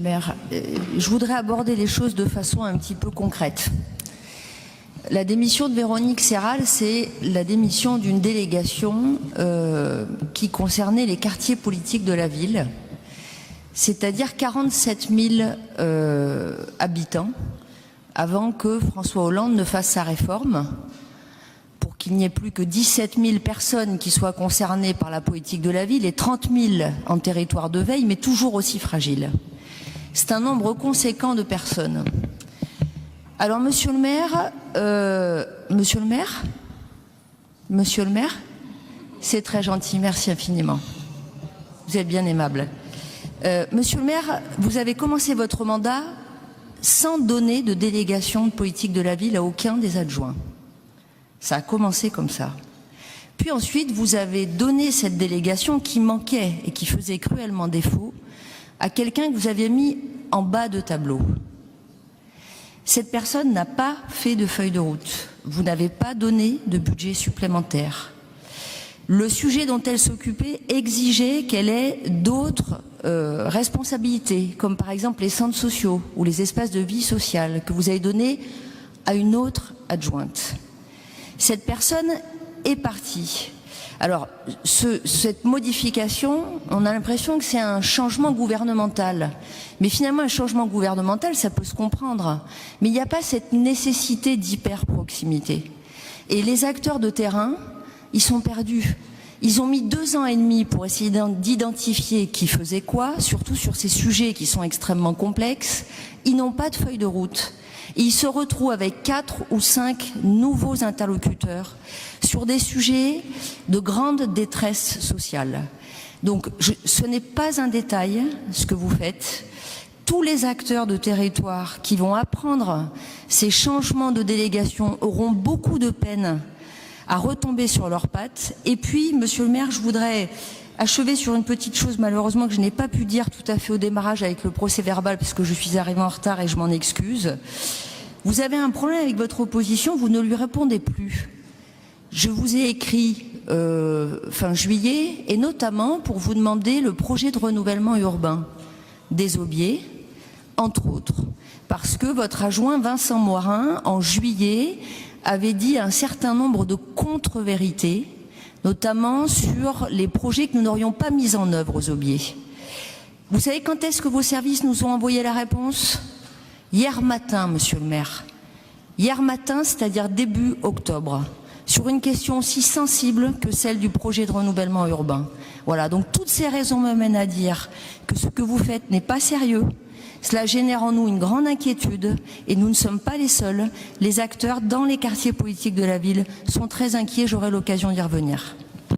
Maire, je voudrais aborder les choses de façon un petit peu concrète. La démission de Véronique Serral, c'est la démission d'une délégation qui concernait les quartiers politiques de la ville, c'est-à-dire 47 000 habitants, avant que François Hollande ne fasse sa réforme, pour qu'il n'y ait plus que 17 000 personnes qui soient concernées par la politique de la ville et 30 000 en territoire de veille, mais toujours aussi fragiles. C'est un nombre conséquent de personnes. Alors, monsieur le maire, c'est très gentil, merci infiniment. Vous êtes bien aimable. Monsieur le maire, vous avez commencé votre mandat sans donner de délégation de politique de la ville à aucun des adjoints. Ça a commencé comme ça. Puis ensuite, vous avez donné cette délégation qui manquait et qui faisait cruellement défaut à quelqu'un que vous aviez mis en bas de tableau. Cette personne n'a pas fait de feuille de route. Vous n'avez pas donné de budget supplémentaire. Le sujet dont elle s'occupait exigeait qu'elle ait d'autres responsabilités, comme par exemple les centres sociaux ou les espaces de vie sociale que vous avez donnés à une autre adjointe. Cette personne est partie. Alors, cette modification, on a l'impression que c'est un changement gouvernemental. Mais finalement, un changement gouvernemental, ça peut se comprendre. Mais il n'y a pas cette nécessité d'hyper-proximité. Et les acteurs de terrain, ils sont perdus. Ils ont mis 2 ans et demi pour essayer d'identifier qui faisait quoi, surtout sur ces sujets qui sont extrêmement complexes. Ils n'ont pas de feuille de route. Et ils se retrouvent avec 4 ou 5 nouveaux interlocuteurs sur des sujets de grande détresse sociale. Donc, ce n'est pas un détail, ce que vous faites. Tous les acteurs de territoire qui vont apprendre ces changements de délégation auront beaucoup de peine à retomber sur leurs pattes. Et puis, monsieur le maire, je voudrais achever sur une petite chose, malheureusement, que je n'ai pas pu dire tout à fait au démarrage avec le procès verbal, parce que je suis arrivée en retard et je m'en excuse. Vous avez un problème avec votre opposition, vous ne lui répondez plus. Je vous ai écrit fin juillet, et notamment pour vous demander le projet de renouvellement urbain des Aubiers, entre autres, parce que votre adjoint Vincent Morin, en juillet, avait dit un certain nombre de contre-vérités, notamment sur les projets que nous n'aurions pas mis en œuvre aux Aubiers. Vous savez quand est-ce que vos services nous ont envoyé la réponse ? Hier matin, monsieur le maire. Hier matin, c'est-à-dire début octobre, sur une question aussi sensible que celle du projet de renouvellement urbain. Voilà, donc toutes ces raisons me mènent à dire que ce que vous faites n'est pas sérieux. Cela génère en nous une grande inquiétude et nous ne sommes pas les seuls. Les acteurs dans les quartiers politiques de la ville sont très inquiets, j'aurai l'occasion d'y revenir.